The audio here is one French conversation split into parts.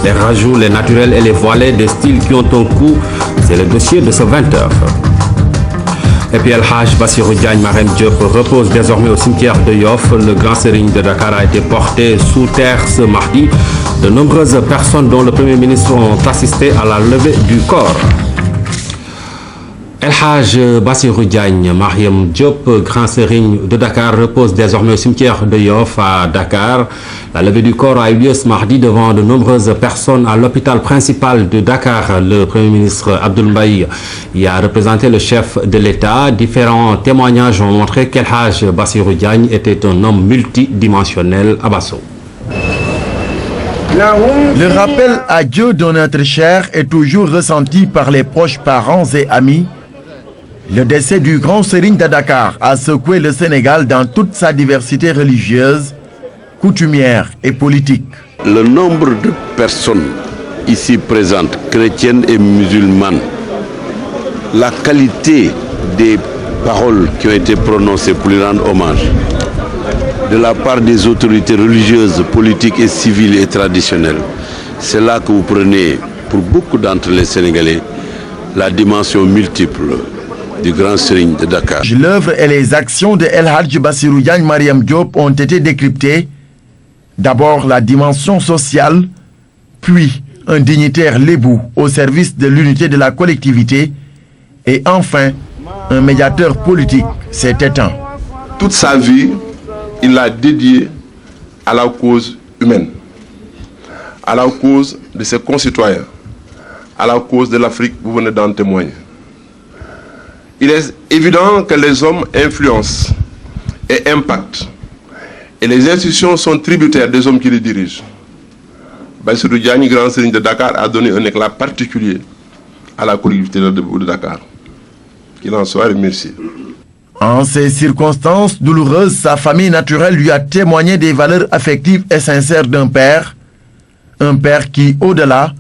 Les rajouts, les naturels et les voilés, des styles qui ont un coût, c'est le dossier de ce 20h. Et puis El Hadj Bassirou Diagne Marème Diop repose désormais au cimetière de Yoff. Le grand serigne de Dakar a été porté sous terre ce mardi. De nombreuses personnes, dont le Premier ministre, ont assisté à la levée du corps. El Hadj Bassirou Diagne Marème Diop, grand serigne de Dakar, repose désormais au cimetière de Yoff à Dakar. La levée du corps a eu lieu ce mardi devant de nombreuses personnes à l'hôpital principal de Dakar. Le Premier ministre Abdoul Mbaye y a représenté le chef de l'État. Différents témoignages ont montré qu'El Hadj Bassirou Diagne était un homme multidimensionnel. Abasso. Le rappel à Dieu de notre cher est toujours ressenti par les proches parents et amis. Le décès du grand serigne de Dakar a secoué le Sénégal dans toute sa diversité religieuse, coutumière et politique. Le nombre de personnes ici présentes, chrétiennes et musulmanes, la qualité des paroles qui ont été prononcées pour lui rendre hommage, de la part des autorités religieuses, politiques et civiles et traditionnelles, c'est là que vous prenez, pour beaucoup d'entre les Sénégalais, la dimension multiple du grand serigne de Dakar. L'œuvre et les actions de El Hadj Bassirou Diagne Marème Diop ont été décryptées. D'abord la dimension sociale, puis un dignitaire lébou au service de l'unité de la collectivité, et enfin un médiateur politique s'est éteint. Toute sa vie, il l'a dédiée à la cause humaine, à la cause de ses concitoyens, à la cause de l'Afrique, vous venez d'en témoigner. Il est évident que les hommes influencent et impactent, et les institutions sont tributaires des hommes qui les dirigent. Bassirou Diagne, grand serigne de Dakar, a donné un éclat particulier à la collectivité de Dakar. Qu'il en soit remercié. En ces circonstances douloureuses, sa famille naturelle lui a témoigné des valeurs affectives et sincères d'un père qui, au-delà,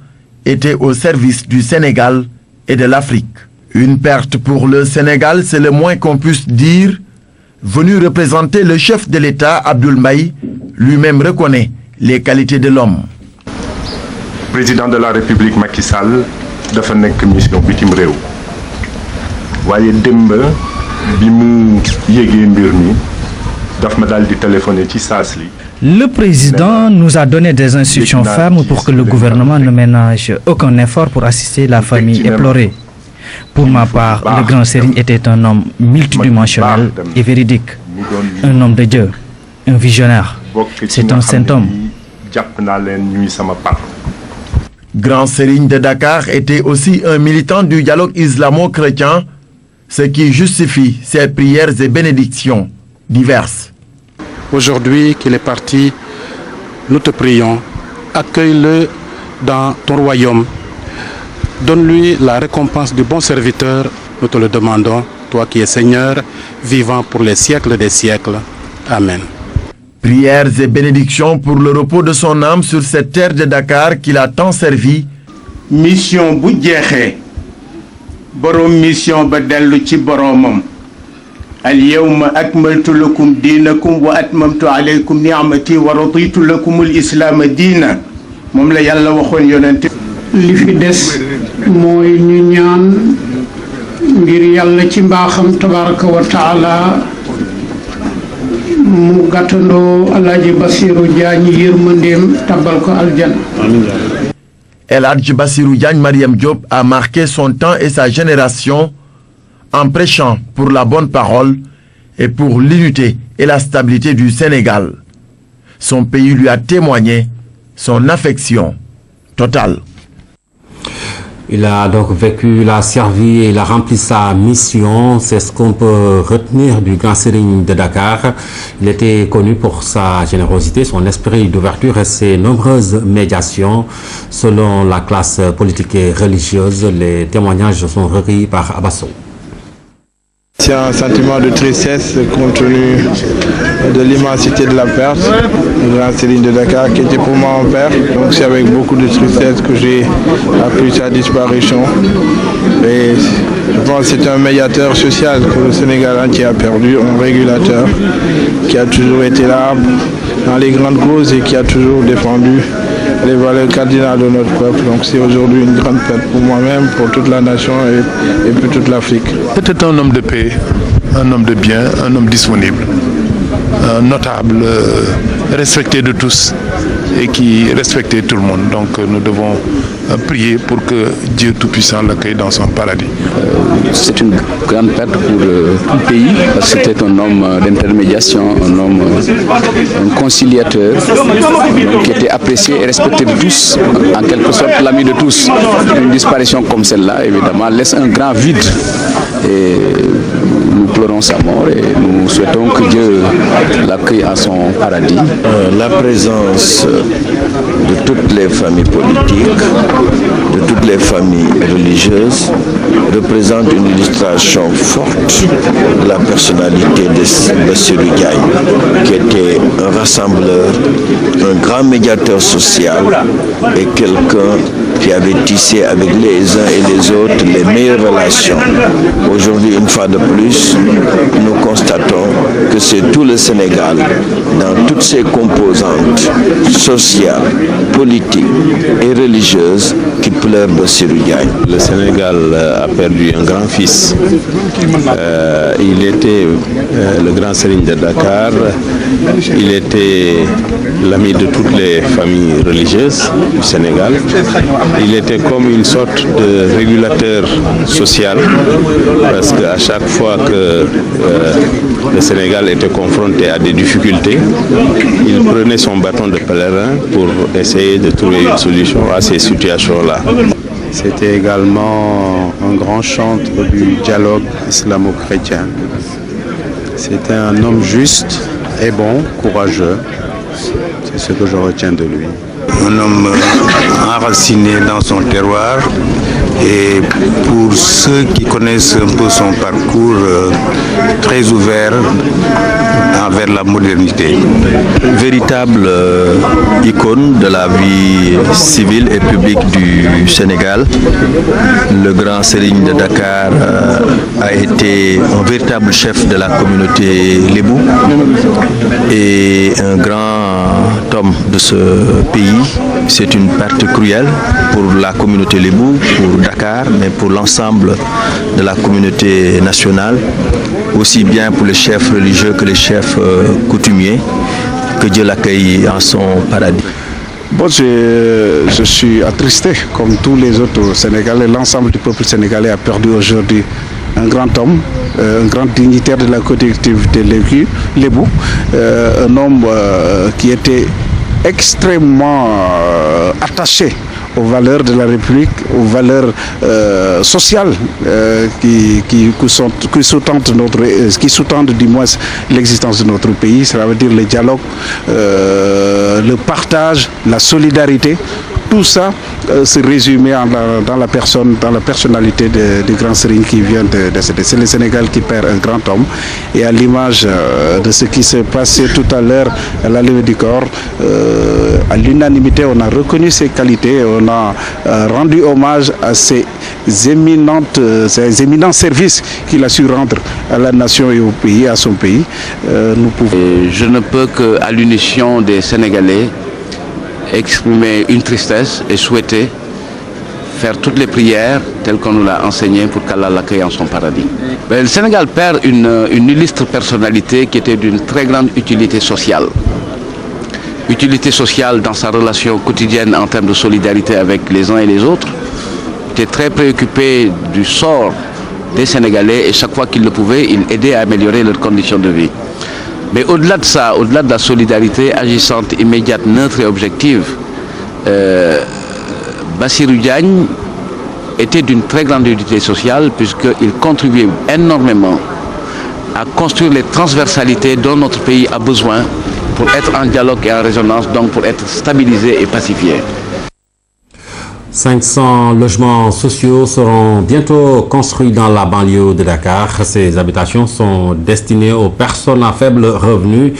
était au service du Sénégal et de l'Afrique. Une perte pour le Sénégal, c'est le moins qu'on puisse dire. Venu représenter le chef de l'État, Abdoul Mbaye, lui-même reconnaît les qualités de l'homme. Président de la République Macky Sall dafa nekk mission bitim réew waaye démb bi mu yégee mbir mi daf ma daal di téléphoner ci saas li. Le président nous a donné des instructions fermes pour que le gouvernement ne ménage aucun effort pour assister la famille éplorée. Pour ma part, le grand serigne était un homme multidimensionnel et véridique, un homme de Dieu, un visionnaire. C'est un saint homme. Grand serigne de Dakar était aussi un militant du dialogue islamo-chrétien, ce qui justifie ses prières et bénédictions diverses. Aujourd'hui qu'il est parti, nous te prions, accueille-le dans ton royaume. Donne-lui la récompense du bon serviteur, nous te le demandons, toi qui es Seigneur, vivant pour les siècles des siècles. Amen. Prières et bénédictions pour le repos de son âme sur cette terre de Dakar qu'il a tant servi. Mission bu jeexee borom mission ba dellu ci boromam. Al yawma akmaltu lakum dinakum wa atmamtu alaykum ni'mati wa raditu lakum al islam diina. Moom la Yàlla waxoon yonent. Li fi des mooy ñu ñaan ngir Yàlla ci mbaaxam tabaraka wa taala mu gàttandoo Alaaji Bassirou Diagne yërmandeem tabal ko aljana. El Hadj Bassirou Diagne Marème Diop a marqué son temps et sa génération en prêchant pour la bonne parole et pour l'unité et la stabilité du Sénégal. Son pays lui a témoigné son affection totale. Il a donc vécu, il a servi et il a rempli sa mission. C'est ce qu'on peut retenir du grand serigne de Dakar. Il était connu pour sa générosité, son esprit d'ouverture et ses nombreuses médiations. Selon la classe politique et religieuse, les témoignages sont recueillis par Abasso. C'est un sentiment de tristesse compte tenu de l'immensité de la perte. Le grand serigne de Dakar qui était pour moi un père. Donc c'est avec beaucoup de tristesse que j'ai appris sa disparition. Et je pense que c'est un médiateur social que le Sénégal entier a perdu, un régulateur qui a toujours été là dans les grandes causes et qui a toujours défendu les valeurs cardinales de notre peuple. Donc c'est aujourd'hui une grande perte pour moi-même, pour toute la nation et pour toute l'Afrique. C'était un homme de paix, un homme de bien, un homme disponible, un notable, respecté de tous et qui respectait tout le monde. Donc nous devons prier pour que Dieu Tout-Puissant l'accueille dans son paradis. C'est une grande perte pour tout le pays, parce que c'était un homme d'intermédiation, un conciliateur, qui était apprécié et respecté de tous, en quelque sorte l'ami de tous. Une disparition comme celle-là, évidemment, laisse un grand vide. Et nous pleurons sa mort et nous souhaitons que Dieu l'accueille à son paradis. La présence de toutes les familles politiques, de toutes les familles religieuses, représente une illustration forte de la personnalité de Bassirou Diagne, qui était un rassembleur, un grand médiateur social et quelqu'un qui avait tissé avec les uns et les autres les meilleures relations. Aujourd'hui, une fois de plus, nous constatons que c'est tout le Sénégal, dans toutes ses composantes sociales, politiques et religieuses, qui pleure Bassirou Diagne. Le Sénégal a perdu un grand fils. Il était le grand Serigne de Dakar. Il était l'ami de toutes les familles religieuses du Sénégal. Il était comme une sorte de régulateur social, parce qu'à chaque fois que le Sénégal était confronté à des difficultés, il prenait son bâton de pèlerin pour essayer de trouver une solution à ces situations-là. C'était également un grand chantre du dialogue islamo-chrétien. C'était un homme juste et bon, courageux. C'est ce que je retiens de lui. Un homme enraciné dans son terroir, et pour ceux qui connaissent un peu son parcours, très ouvert envers la modernité. Une véritable icône de la vie civile et publique du Sénégal. Le grand Serigne de Dakar a été un véritable chef de la communauté Lébou et un grand homme de ce pays. C'est une perte cruelle pour la communauté Lébou, pour Dakar, mais pour l'ensemble de la communauté nationale, aussi bien pour les chefs religieux que les chefs coutumiers. Que Dieu l'accueille en son paradis. Bon, je suis attristé, comme tous les autres Sénégalais. L'ensemble du peuple sénégalais a perdu aujourd'hui un grand homme, un grand dignitaire de la collectivité Lébou, un homme qui était extrêmement attaché aux valeurs de la République, aux valeurs sociales qui sous-tendent du moins l'existence de notre pays. Ça veut dire le dialogue, le partage, la solidarité. Tout ça se résumait dans la personne, dans la personnalité du grand Serigne qui vient de décéder. C'est le Sénégal qui perd un grand homme. Et à l'image de ce qui s'est passé tout à l'heure à la levée du corps, à l'unanimité, on a reconnu ses qualités, on a rendu hommage à ces éminents services qu'il a su rendre à la nation et au pays, à son pays. Je ne peux qu'à l'unition des Sénégalais exprimer une tristesse et souhaiter faire toutes les prières telles qu'on nous l'a enseigné pour qu'Allah l'accueille en son paradis. Mais le Sénégal perd une illustre personnalité qui était d'une très grande utilité sociale. Utilité sociale dans sa relation quotidienne en termes de solidarité avec les uns et les autres. Il était très préoccupé du sort des Sénégalais et chaque fois qu'il le pouvait, il aidait à améliorer leurs conditions de vie. Mais au-delà de ça, au-delà de la solidarité agissante, immédiate, neutre et objective, Bassirou Diagne était d'une très grande utilité sociale puisqu'il contribuait énormément à construire les transversalités dont notre pays a besoin pour être en dialogue et en résonance, donc pour être stabilisé et pacifié. 500 logements sociaux seront bientôt construits dans la banlieue de Dakar. Ces habitations sont destinées aux personnes à faible revenu.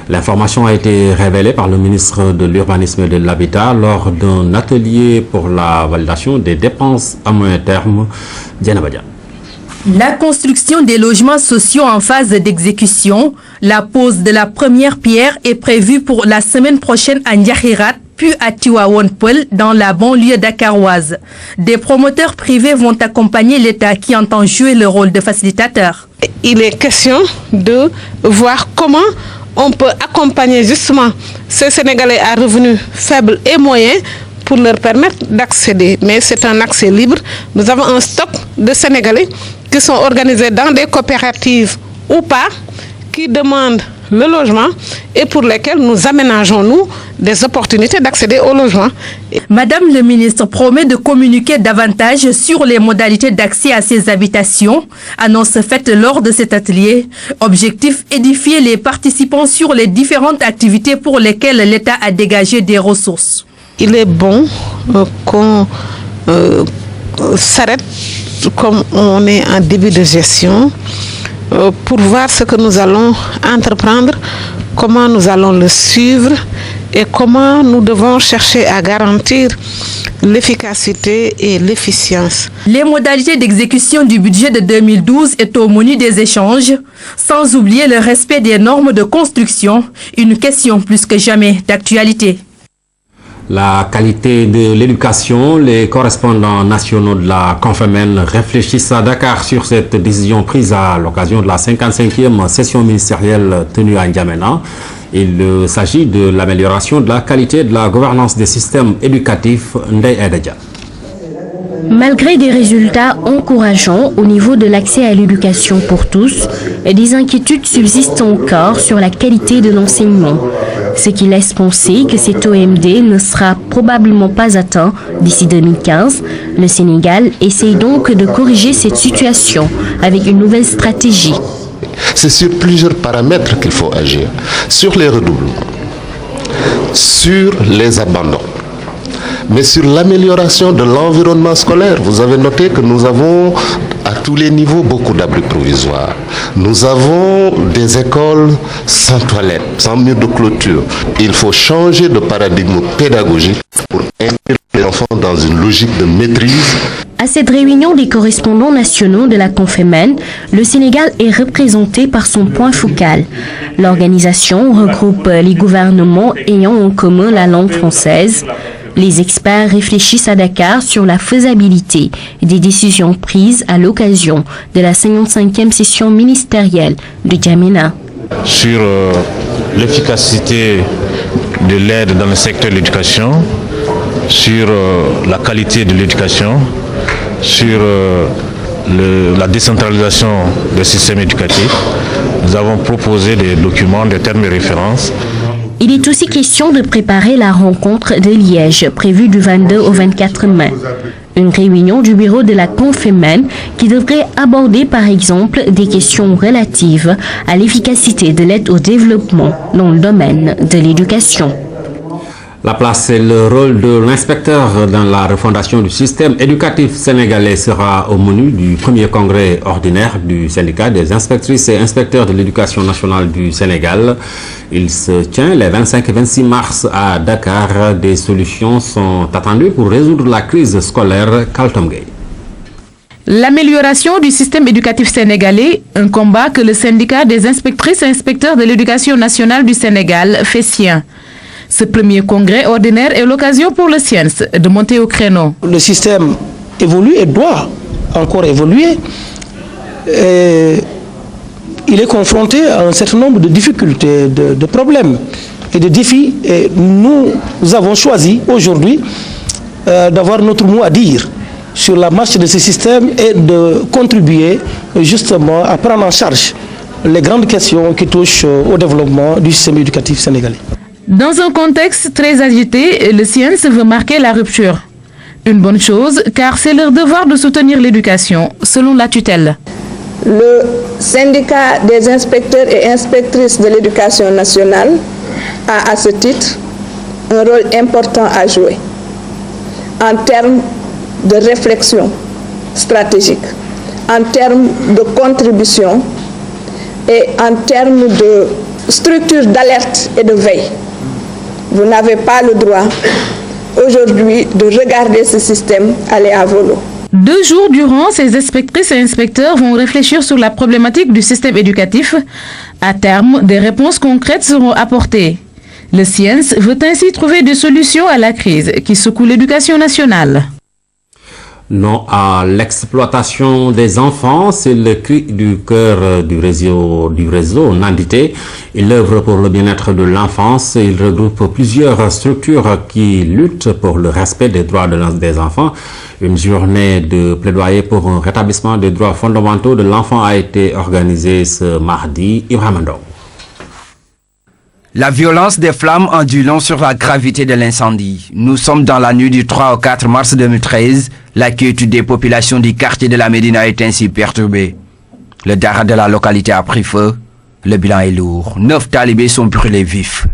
L'information a été révélée par le ministre de l'Urbanisme et de l'Habitat lors d'un atelier pour la validation des dépenses à moyen terme. Diana Badia. La construction des logements sociaux en phase d'exécution, la pose de la première pierre est prévue pour la semaine prochaine à Ndiakhirat, puis à Tivaouane Peulh, dans la banlieue dakaroise. Des promoteurs privés vont accompagner l'État qui entend jouer le rôle de facilitateur. Il est question de voir comment on peut accompagner justement ces Sénégalais à revenus faibles et moyens pour leur permettre d'accéder. Mais c'est un accès libre. Nous avons un stock de Sénégalais qui sont organisés dans des coopératives ou pas, qui demandent le logement et pour lesquels nous aménageons, nous, des opportunités d'accéder au logement. Madame le ministre promet de communiquer davantage sur les modalités d'accès à ces habitations. Annonce faite lors de cet atelier. Objectif, édifier les participants sur les différentes activités pour lesquelles l'État a dégagé des ressources. Il est bon qu'on s'arrête comme on est en début de gestion pour voir ce que nous allons entreprendre, comment nous allons le suivre et comment nous devons chercher à garantir l'efficacité et l'efficience. Les modalités d'exécution du budget de 2012 est au menu des échanges, sans oublier le respect des normes de construction, une question plus que jamais d'actualité. La qualité de l'éducation, les correspondants nationaux de la Confémen réfléchissent à Dakar sur cette décision prise à l'occasion de la 55e session ministérielle tenue à N'Djamena. Il s'agit de l'amélioration de la qualité de la gouvernance des systèmes éducatifs. Ndeye Aïda. Malgré des résultats encourageants au niveau de l'accès à l'éducation pour tous, des inquiétudes subsistent encore sur la qualité de l'enseignement, ce qui laisse penser que cet OMD ne sera probablement pas atteint d'ici 2015. Le Sénégal essaye donc de corriger cette situation avec une nouvelle stratégie. C'est sur plusieurs paramètres qu'il faut agir, sur les redoublements, sur les abandons, mais sur l'amélioration de l'environnement scolaire. Vous avez noté que nous avons à tous les niveaux beaucoup d'abris provisoires. Nous avons des écoles sans toilettes, sans mur de clôture. Il faut changer de paradigme pédagogique pour inscrire les enfants dans une logique de maîtrise. À cette réunion des correspondants nationaux de la Confémen, le Sénégal est représenté par son point focal. L'organisation regroupe les gouvernements ayant en commun la langue française. Les experts réfléchissent à Dakar sur la faisabilité des décisions prises à l'occasion de la 55e session ministérielle de N'Djamena. Sur l'efficacité de l'aide dans le secteur de l'éducation, sur la qualité de l'éducation, sur la décentralisation des systèmes éducatifs, nous avons proposé des documents, des termes de référence. Il est aussi question de préparer la rencontre de Liège, prévue du 22 au 24 mai. Une réunion du bureau de la Confémen qui devrait aborder par exemple des questions relatives à l'efficacité de l'aide au développement dans le domaine de l'éducation. La place et le rôle de l'inspecteur dans la refondation du système éducatif sénégalais sera au menu du premier congrès ordinaire du syndicat des inspectrices et inspecteurs de l'éducation nationale du Sénégal. Il se tient les 25 et 26 mars à Dakar. Des solutions sont attendues pour résoudre la crise scolaire. Kaltom Gueye. L'amélioration du système éducatif sénégalais, un combat que le syndicat des inspectrices et inspecteurs de l'éducation nationale du Sénégal fait sien. Ce premier congrès ordinaire est l'occasion pour le SIENS de monter au créneau. Le système évolue et doit encore évoluer. Il est confronté à un certain nombre de difficultés, de problèmes et de défis. Et nous avons choisi aujourd'hui d'avoir notre mot à dire sur la marche de ce système et de contribuer justement à prendre en charge les grandes questions qui touchent au développement du système éducatif sénégalais. Dans un contexte très agité, le SIENS veut marquer la rupture. Une bonne chose, car c'est leur devoir de soutenir l'éducation, selon la tutelle. Le syndicat des inspecteurs et inspectrices de l'éducation nationale a à ce titre un rôle important à jouer en termes de réflexion stratégique, en termes de contribution et en termes de structure d'alerte et de veille. Vous n'avez pas le droit aujourd'hui de regarder ce système aller à volo. 2 jours durant, ces inspectrices et inspecteurs vont réfléchir sur la problématique du système éducatif. À terme, des réponses concrètes seront apportées. Le SIENS veut ainsi trouver des solutions à la crise qui secoue l'éducation nationale. Non à l'exploitation des enfants, c'est le cri du cœur du réseau Nandité. Il œuvre pour le bien-être de l'enfance. Il regroupe plusieurs structures qui luttent pour le respect des droits des enfants. Une journée de plaidoyer pour un rétablissement des droits fondamentaux de l'enfant a été organisée ce mardi. Ibrahim Ndong. La violence des flammes en dit long sur la gravité de l'incendie. Nous sommes dans la nuit du 3 au 4 mars 2013. La quiétude des populations du quartier de la Médina est ainsi perturbée. Le dara de la localité a pris feu. Le bilan est lourd. 9 talibés sont brûlés vifs.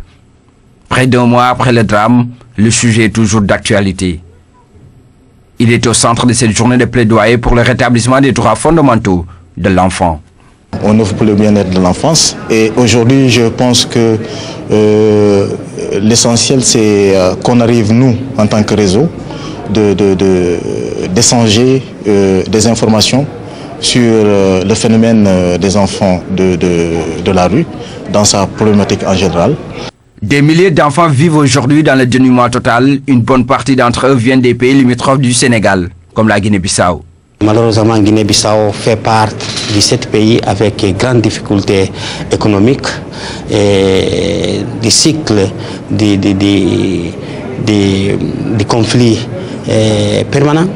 Près d'un mois après le drame, le sujet est toujours d'actualité. Il est au centre de cette journée de plaidoyer pour le rétablissement des droits fondamentaux de l'enfant. On œuvre pour le bien-être de l'enfance et aujourd'hui je pense que l'essentiel c'est qu'on arrive nous en tant que réseau d'échanger des informations sur le phénomène des enfants de la rue dans sa problématique en général. Des milliers d'enfants vivent aujourd'hui dans le dénuement total. Une bonne partie d'entre eux viennent des pays limitrophes du Sénégal, comme la Guinée-Bissau. Malheureusement, Guinée-Bissau fait partie de ce pays avec de grandes difficultés économiques et des cycles de conflits permanents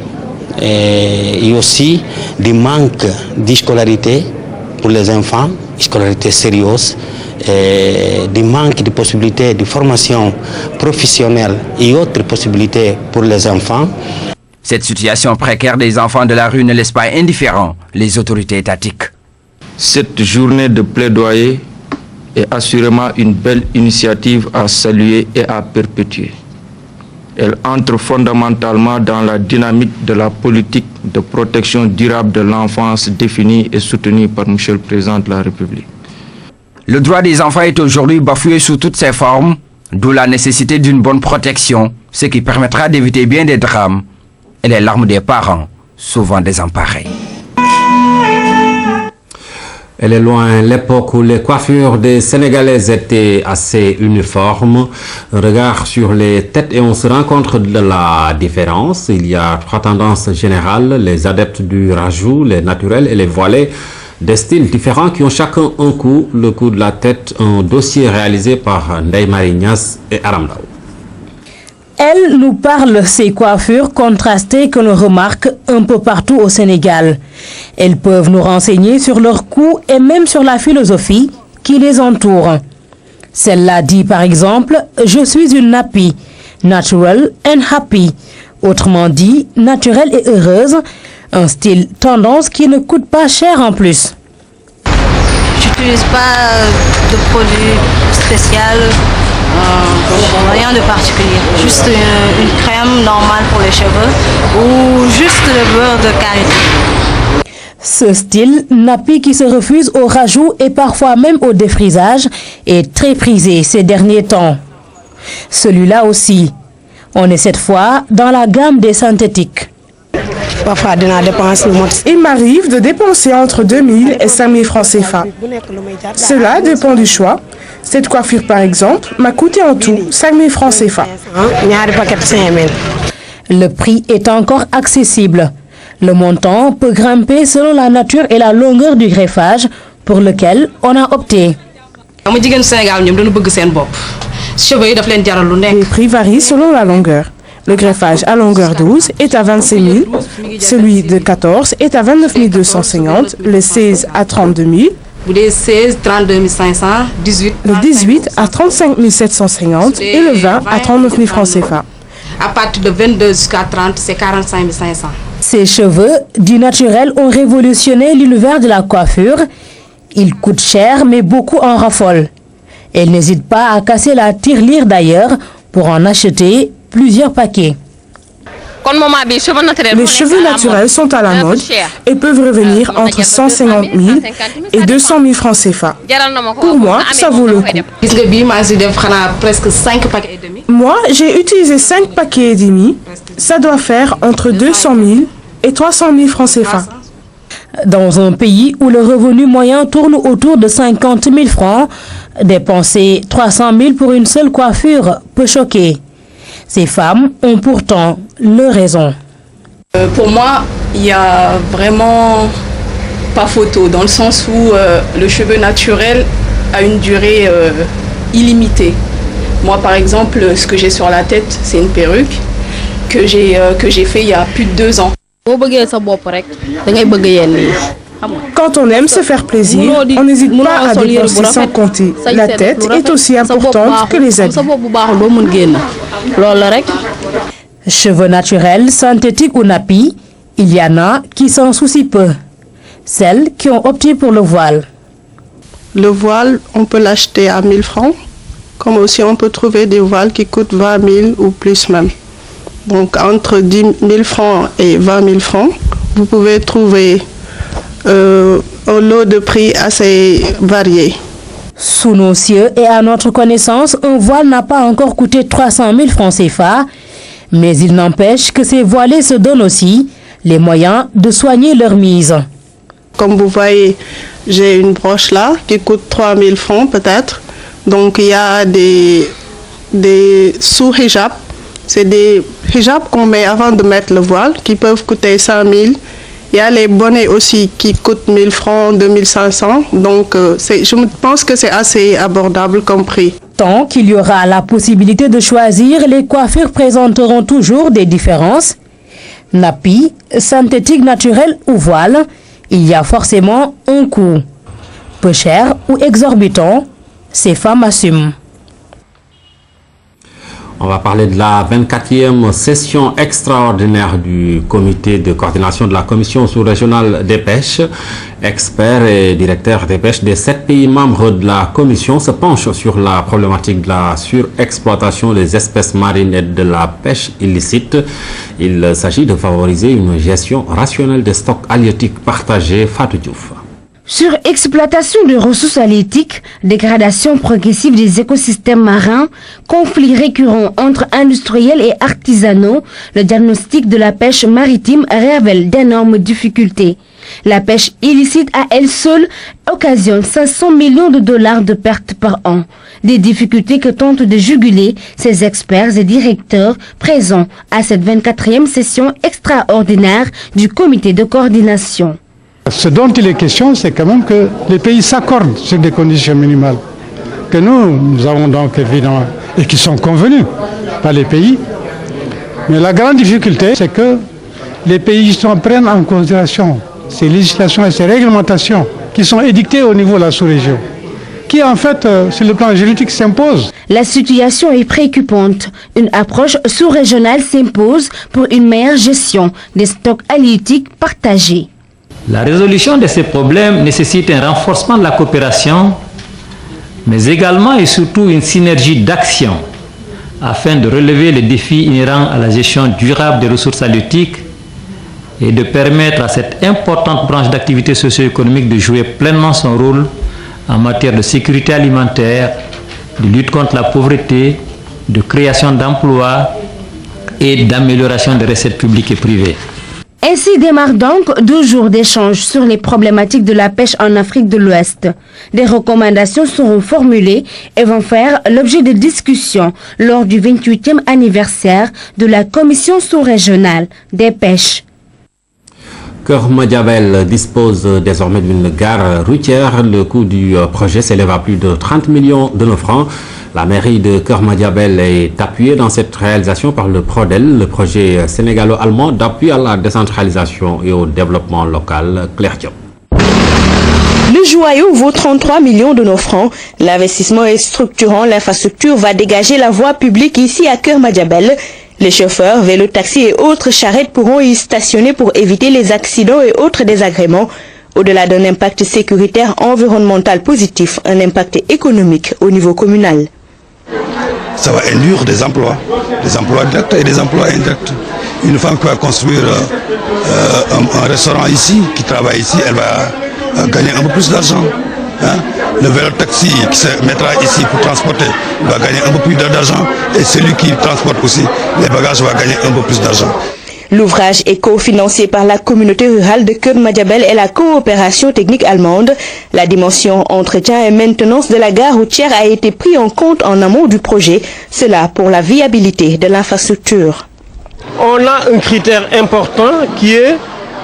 et aussi des manques de scolarité pour les enfants, scolarité sérieuse, et des manques de possibilités de formation professionnelle et autres possibilités pour les enfants. Cette situation précaire des enfants de la rue ne laisse pas indifférents les autorités étatiques. Cette journée de plaidoyer est assurément une belle initiative à saluer et à perpétuer. Elle entre fondamentalement dans la dynamique de la politique de protection durable de l'enfance définie et soutenue par M. le Président de la République. Le droit des enfants est aujourd'hui bafoué sous toutes ses formes, d'où la nécessité d'une bonne protection, ce qui permettra d'éviter bien des drames et les larmes des parents, souvent désemparés. Elle est loin l'époque où les coiffures des Sénégalaises étaient assez uniformes. Un regard sur les têtes et on se rend compte de la différence. Il y a 3 tendances générales, les adeptes du rajout, les naturels et les voilés. Des styles différents qui ont chacun un coup. Le coup de la tête, un dossier réalisé par Ndeye Marie Niass et Aram Ndao. Elle nous parle de ces coiffures contrastées que l'on remarque un peu partout au Sénégal. Elles peuvent nous renseigner sur leur coût et même sur la philosophie qui les entoure. Celle-là dit par exemple « Je suis une nappy, natural and happy ». Autrement dit, naturelle et heureuse, un style tendance qui ne coûte pas cher en plus. J'utilise pas de produits spéciaux. Rien de particulier, juste une crème normale pour les cheveux ou juste le beurre de karité. Ce style nappy qui se refuse au rajout et parfois même au défrisage est très prisé ces derniers temps. Celui-là aussi. On est cette fois dans la gamme des synthétiques. Il m'arrive de dépenser entre 2000 et 5000 francs CFA. Cela dépend du choix. Cette coiffure par exemple m'a coûté en tout 5000 francs CFA. Le prix est encore accessible. Le montant peut grimper selon la nature et la longueur du greffage pour lequel on a opté. Les prix varient selon la longueur. Le greffage à longueur 12 est à 26 000, celui de 14 est à 29 250, le 16 à 32 000, le 16, 32 500, 18, le 18 à 35 750 et le 20 à 39 000 francs CFA. À partir de 22 jusqu'à 30, c'est 45 500. Ces cheveux du naturel ont révolutionné l'univers de la coiffure. Ils coûtent cher mais beaucoup en raffolent. Elle n'hésite pas à casser la tirelire d'ailleurs pour en acheter plusieurs paquets. Les cheveux naturels sont à la mode et peuvent revenir entre 150 000 et 200 000 francs CFA. Pour moi, ça vaut le coup. Moi, j'ai utilisé 5 paquets et demi. Ça doit faire entre 200 000 et 300 000 francs CFA. Dans un pays où le revenu moyen tourne autour de 50 000 francs, dépenser 300 000 pour une seule coiffure peut choquer. Ces femmes ont pourtant leur raison. Pour moi, il n'y a vraiment pas photo, dans le sens où le cheveu naturel a une durée illimitée. Moi, par exemple, ce que j'ai sur la tête, c'est une perruque que j'ai fait il y a plus de 2 ans. Quand on aime se faire plaisir, on n'hésite pas à dépenser sans compter. La tête est aussi importante que les habits. Cheveux naturels, synthétiques ou nappies, il y en a qui s'en soucient peu. Celles qui ont opté pour le voile. Le voile, on peut l'acheter à 1000 francs, comme aussi on peut trouver des voiles qui coûtent 20 000 ou plus même. Donc entre 10 000 francs et 20 000 francs, vous pouvez trouver un lot de prix assez varié. Sous nos cieux et à notre connaissance, un voile n'a pas encore coûté 300 000 francs CFA, mais il n'empêche que ces voilés se donnent aussi les moyens de soigner leur mise. Comme vous voyez, j'ai une broche là qui coûte 3 000 francs peut-être. Donc il y a des sous-hijabs. C'est des hijabs qu'on met avant de mettre le voile qui peuvent coûter 5 000. Il y a les bonnets aussi qui coûtent 1 000 francs, 2 500. Donc je pense que c'est assez abordable comme prix. Tant qu'il y aura la possibilité de choisir, les coiffures présenteront toujours des différences. Nappy, synthétique naturel ou voile, il y a forcément un coût. Peu cher ou exorbitant, ces femmes assument. On va parler de la 24e session extraordinaire du comité de coordination de la commission sous-régionale des pêches. Experts et directeurs des pêches des 7 pays membres de la commission se penchent sur la problématique de la surexploitation des espèces marines et de la pêche illicite. Il s'agit de favoriser une gestion rationnelle des stocks halieutiques partagés. Fatou Diouf. Surexploitation de ressources halieutiques, dégradation progressive des écosystèmes marins, conflits récurrents entre industriels et artisanaux, le diagnostic de la pêche maritime révèle d'énormes difficultés. La pêche illicite à elle seule occasionne 500 millions de dollars de pertes par an. Des difficultés que tentent de juguler ces experts et directeurs présents à cette 24e session extraordinaire du comité de coordination. Ce dont il est question, c'est quand même que les pays s'accordent sur des conditions minimales. Que nous avons donc évidemment, et qui sont convenues par les pays. Mais la grande difficulté, c'est que les pays prennent en considération ces législations et ces réglementations qui sont édictées au niveau de la sous-région, qui en fait, sur le plan juridique, s'imposent. La situation est préoccupante. Une approche sous-régionale s'impose pour une meilleure gestion des stocks halieutiques partagés. La résolution de ces problèmes nécessite un renforcement de la coopération, mais également et surtout une synergie d'action afin de relever les défis inhérents à la gestion durable des ressources halieutiques et de permettre à cette importante branche d'activité socio-économique de jouer pleinement son rôle en matière de sécurité alimentaire, de lutte contre la pauvreté, de création d'emplois et d'amélioration des recettes publiques et privées. Ainsi démarrent donc 2 jours d'échanges sur les problématiques de la pêche en Afrique de l'Ouest. Des recommandations seront formulées et vont faire l'objet de discussions lors du 28e anniversaire de la Commission sous-régionale des pêches. Keur Madiabel dispose désormais d'une gare routière. Le coût du projet s'élève à plus de 30 millions de francs. La mairie de Keur Madiabel est appuyée dans cette réalisation par le PRODEL, le projet sénégalo-allemand d'appui à la décentralisation et au développement local. Claire Diop. Le joyau vaut 33 millions de francs. L'investissement est structurant. L'infrastructure va dégager la voie publique ici à Keur Madiabel. Les chauffeurs, vélos, taxis et autres charrettes pourront y stationner pour éviter les accidents et autres désagréments. Au-delà d'un impact sécuritaire environnemental positif, un impact économique au niveau communal. Ça va induire des emplois directs et des emplois indirects. Une femme qui va construire un restaurant ici, qui travaille ici, elle va gagner un peu plus d'argent. Hein? Le vélo taxi qui se mettra ici pour transporter va gagner un peu plus d'argent et celui qui transporte aussi les bagages va gagner un peu plus d'argent. L'ouvrage est cofinancé par la communauté rurale de Keur Madiabel et la coopération technique allemande. La dimension entretien et maintenance de la gare routière a été prise en compte en amont du projet, cela pour la viabilité de l'infrastructure. On a un critère important qui est,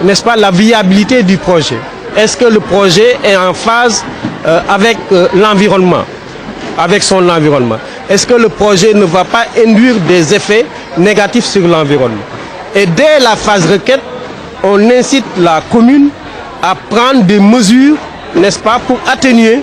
n'est-ce pas, la viabilité du projet. Est-ce que le projet est en phase avec l'environnement, avec son environnement? Est-ce que le projet ne va pas induire des effets négatifs sur l'environnement? Et dès la phase requête, on incite la commune à prendre des mesures, n'est-ce pas, pour atténuer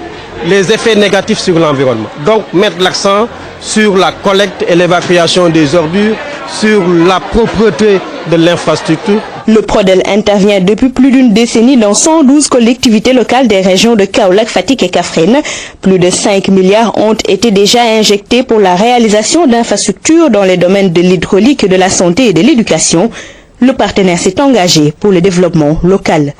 les effets négatifs sur l'environnement. Donc mettre l'accent sur la collecte et l'évacuation des ordures, sur la propreté de l'infrastructure. Le Prodel intervient depuis plus d'une décennie dans 112 collectivités locales des régions de Kaolack, Fatick et Kaffrine. Plus de 5 milliards ont été déjà injectés pour la réalisation d'infrastructures dans les domaines de l'hydraulique, de la santé et de l'éducation. Le partenaire s'est engagé pour le développement local.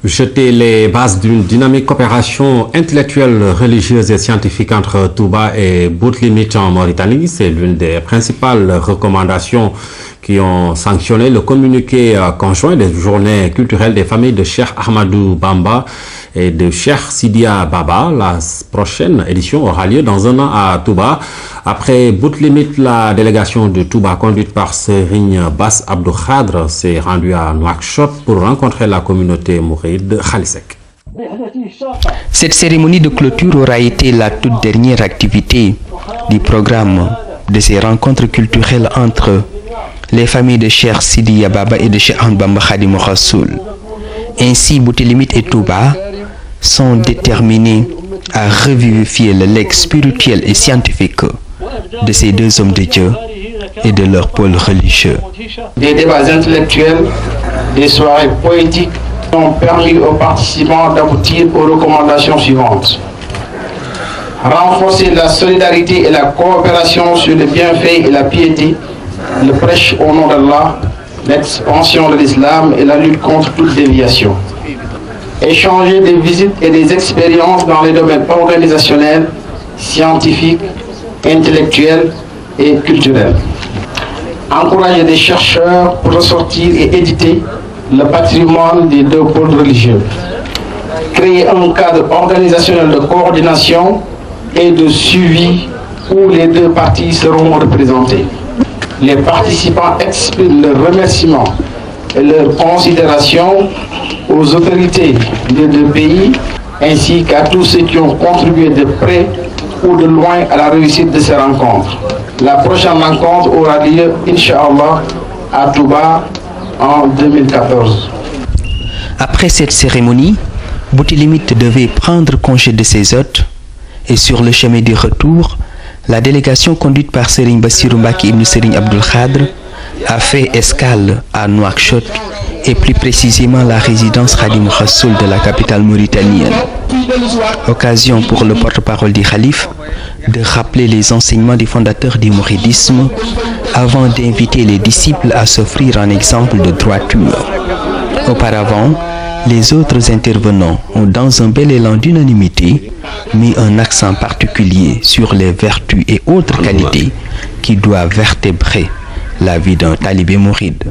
Jeter les bases d'une dynamique coopération intellectuelle, religieuse et scientifique entre Touba et Boutlimit en Mauritanie, c'est l'une des principales recommandations qui ont sanctionné le communiqué conjoint des journées culturelles des familles de Cheikh Ahmadou Bamba et de Cheikh Sidia Baba. La prochaine édition aura lieu dans un an à Touba. Après Boutlimit, la délégation de Touba conduite par Serigne Bass Abdou Khadre s'est rendue à Nouakchott pour rencontrer la communauté mouride Khalisek. Cette cérémonie de clôture aura été la toute dernière activité du programme de ces rencontres culturelles entre les familles de Cheikh Sidia Baba et de Cheikh Ahmadou Bamba Khadimou Rassoul. Ainsi, Boutlimit et Touba sont déterminés à revivifier le legs spirituel et scientifique de ces deux hommes de Dieu et de leur pôle religieux. Des débats intellectuels, des soirées poétiques ont permis aux participants d'aboutir aux recommandations suivantes. Renforcer la solidarité et la coopération sur les bienfaits et la piété, le prêche au nom d'Allah, l'expansion de l'islam et la lutte contre toute déviation. Échanger des visites et des expériences dans les domaines organisationnels, scientifiques, intellectuels et culturels. Encourager des chercheurs pour ressortir et éditer le patrimoine des deux pôles religieux. Créer un cadre organisationnel de coordination et de suivi où les deux parties seront représentées. Les participants expriment leurs remerciements et leurs considérations aux autorités des deux pays ainsi qu'à tous ceux qui ont contribué de près ou de loin à la réussite de ces rencontres. La prochaine rencontre aura lieu, Inch'Allah, à Touba en 2014. Après cette cérémonie, Boutlimit devait prendre congé de ses hôtes et sur le chemin du retour, la délégation conduite par Serigne Bassirou Mbacké ibn Serigne Abdoul Khadre a fait escale à Nouakchott et plus précisément la résidence Khadimou Rassoul de la capitale mauritanienne. Occasion pour le porte-parole du Khalif de rappeler les enseignements des fondateurs du mouridisme avant d'inviter les disciples à s'offrir un exemple de droiture. Auparavant, les autres intervenants ont, dans un bel élan d'unanimité, mis un accent particulier sur les vertus et autres qualités qui doivent vertébrer la vie d'un talibé mouride.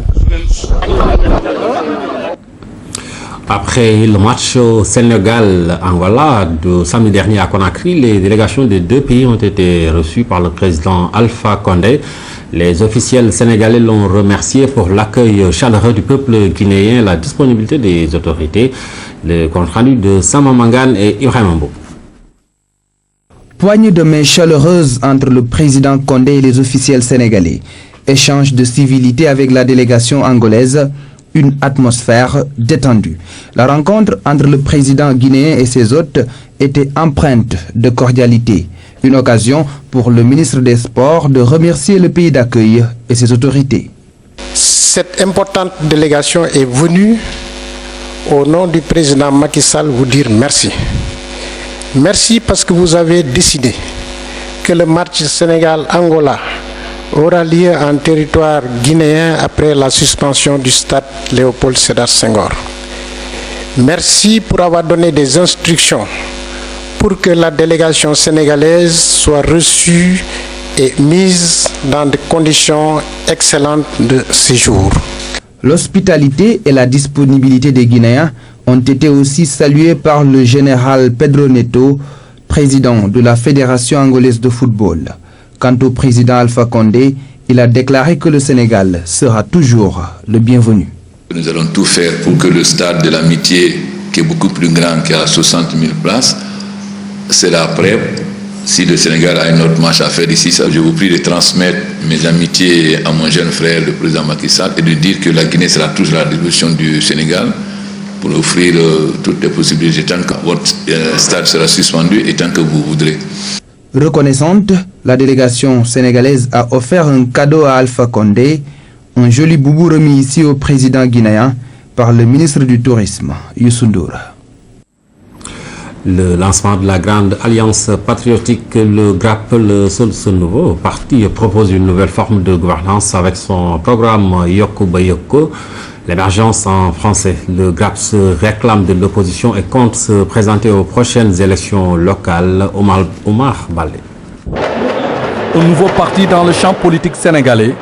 Après le match au Sénégal-Angola de samedi dernier à Conakry, les délégations des deux pays ont été reçues par le président Alpha Condé. Les officiels sénégalais l'ont remercié pour l'accueil chaleureux du peuple guinéen et la disponibilité des autorités. Le compte-rendu de Sama Mangane et Ibrahim Mbo. Poignée de main chaleureuse entre le président Condé et les officiels sénégalais. Échange de civilité avec la délégation angolaise. Une atmosphère détendue. La rencontre entre le président guinéen et ses hôtes était empreinte de cordialité. Une occasion pour le ministre des Sports de remercier le pays d'accueil et ses autorités. Cette importante délégation est venue au nom du président Macky Sall vous dire merci. Merci parce que vous avez décidé que le match Sénégal-Angola aura lieu en territoire guinéen après la suspension du stade Léopold Sédar Senghor. Merci pour avoir donné des instructions pour que la délégation sénégalaise soit reçue et mise dans des conditions excellentes de séjour. L'hospitalité et la disponibilité des Guinéens ont été aussi salués par le général Pedro Neto, président de la Fédération angolaise de football. Quant au président Alpha Condé, il a déclaré que le Sénégal sera toujours le bienvenu. Nous allons tout faire pour que le stade de l'amitié, qui est beaucoup plus grand, qui a 60 000 places, sera prêt. Si le Sénégal a un autre match à faire ici, je vous prie de transmettre mes amitiés à mon jeune frère, le président Macky Sall, et de dire que la Guinée sera toujours à la disposition du Sénégal pour offrir toutes les possibilités tant que votre stade sera suspendu et tant que vous voudrez. Reconnaissante, la délégation sénégalaise a offert un cadeau à Alpha Condé, un joli boubou remis ici au président guinéen par le ministre du Tourisme, Youssou Ndour. Le lancement de la grande alliance patriotique, le GRAP, ce nouveau parti propose une nouvelle forme de gouvernance avec son programme Yoko Bayoko, l'émergence en français. Le GRAP se réclame de l'opposition et compte se présenter aux prochaines élections locales. Omar Balé. Un nouveau parti dans le champ politique sénégalais.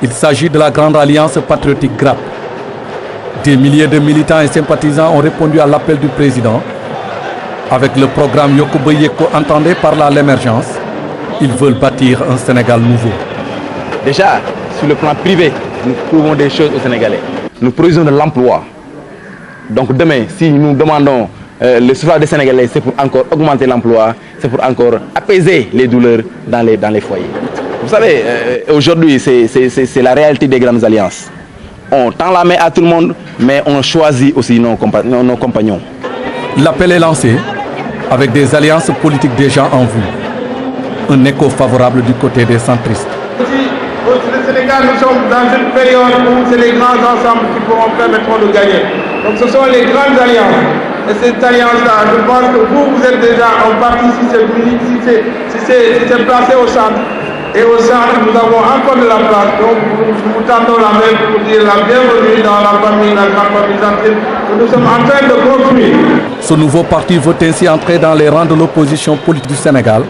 Il s'agit de la grande alliance patriotique GRAP. Des milliers de militants et sympathisants ont répondu à l'appel du président. Avec le programme Yoko Bayeko entendé par là l'émergence, ils veulent bâtir un Sénégal nouveau. Déjà, sur le plan privé, nous trouvons des choses aux Sénégalais. Nous produisons de l'emploi. Donc demain, si nous demandons le suffrage des Sénégalais, c'est pour encore augmenter l'emploi, c'est pour encore apaiser les douleurs dans les foyers. Vous savez, aujourd'hui, c'est la réalité des grandes alliances. On tend la main à tout le monde, mais on choisit aussi nos compagnons. L'appel est lancé avec des alliances politiques déjà en vue. Un écho favorable du côté des centristes. Au Sénégal, nous sommes dans une période où c'est les grands ensembles qui permettront de gagner. Donc ce sont les grandes alliances. Et cette alliance-là, je pense que vous êtes déjà en partie, si c'est placé au centre. Et au centre, nous avons encore de la place. Donc nous vous tendons la main pour vous dire la bienvenue dans la famille, la grande famille centriste que nous sommes en train de construire. Ce nouveau parti veut ainsi entrer dans les rangs de l'opposition politique du Sénégal.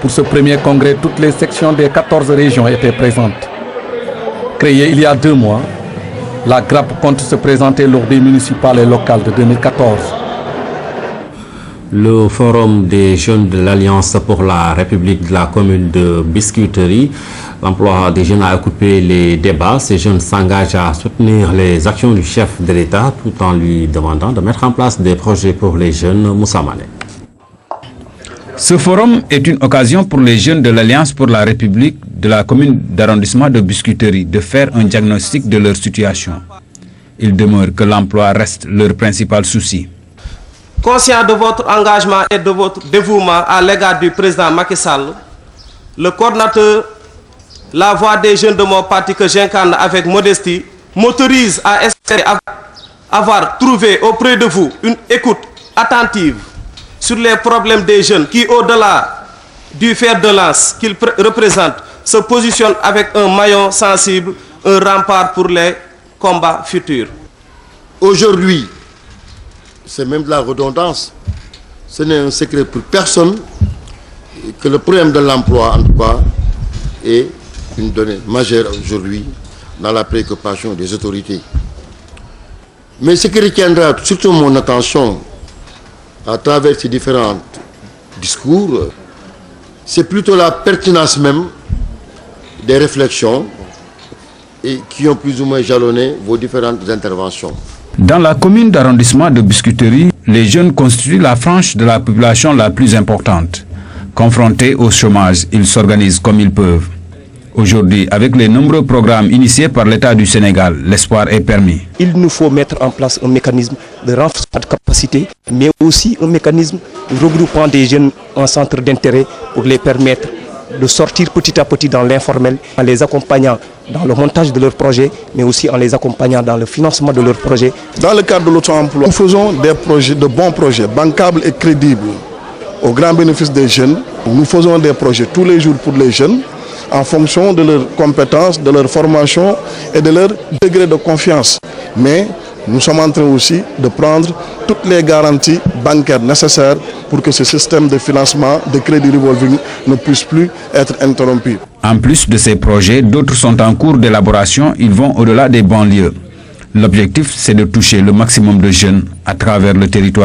Pour ce premier congrès, toutes les sections des 14 régions étaient présentes. Créée il y a 2 mois, la GRAP compte se présenter lors des municipales et locales de 2014. Le forum des jeunes de l'Alliance pour la République de la commune de Biscuiterie. L'emploi des jeunes a occupé les débats. Ces jeunes s'engagent à soutenir les actions du chef de l'État tout en lui demandant de mettre en place des projets pour les jeunes. Moussa Mané. Ce forum est une occasion pour les jeunes de l'Alliance pour la République de la commune d'arrondissement de Biscuiterie de faire un diagnostic de leur situation. Il demeure que l'emploi reste leur principal souci. Conscient de votre engagement et de votre dévouement à l'égard du président Macky Sall, le coordinateur, la voix des jeunes de mon parti que j'incarne avec modestie, m'autorise à espérer avoir trouvé auprès de vous une écoute attentive sur les problèmes des jeunes qui, au-delà du fer de lance qu'ils représentent, se positionnent avec un maillon sensible, un rempart pour les combats futurs. Aujourd'hui, c'est même de la redondance. Ce n'est un secret pour personne que le problème de l'emploi, en tout cas, est une donnée majeure aujourd'hui dans la préoccupation des autorités. Mais ce qui retiendra surtout mon attention à travers ces différents discours, c'est plutôt la pertinence même des réflexions et qui ont plus ou moins jalonné vos différentes interventions. Dans la commune d'arrondissement de Biscuiterie, les jeunes constituent la frange de la population la plus importante. Confrontés au chômage, ils s'organisent comme ils peuvent. Aujourd'hui, avec les nombreux programmes initiés par l'État du Sénégal, l'espoir est permis. Il nous faut mettre en place un mécanisme de renforcement de capacité, mais aussi un mécanisme regroupant des jeunes en centre d'intérêt pour les permettre de sortir petit à petit dans l'informel, en les accompagnant dans le montage de leurs projets, mais aussi en les accompagnant dans le financement de leurs projets. Dans le cadre de l'auto-emploi, nous faisons des projets, de bons projets, bancables et crédibles, au grand bénéfice des jeunes. Nous faisons des projets tous les jours pour les jeunes, en fonction de leurs compétences, de leur formation et de leur degré de confiance. Mais Nous sommes en train aussi de prendre toutes les garanties bancaires nécessaires pour que ce système de financement de crédit revolving ne puisse plus être interrompu. En plus de ces projets, d'autres sont en cours d'élaboration. Ils vont au-delà des banlieues. L'objectif, c'est de toucher le maximum de jeunes à travers le territoire.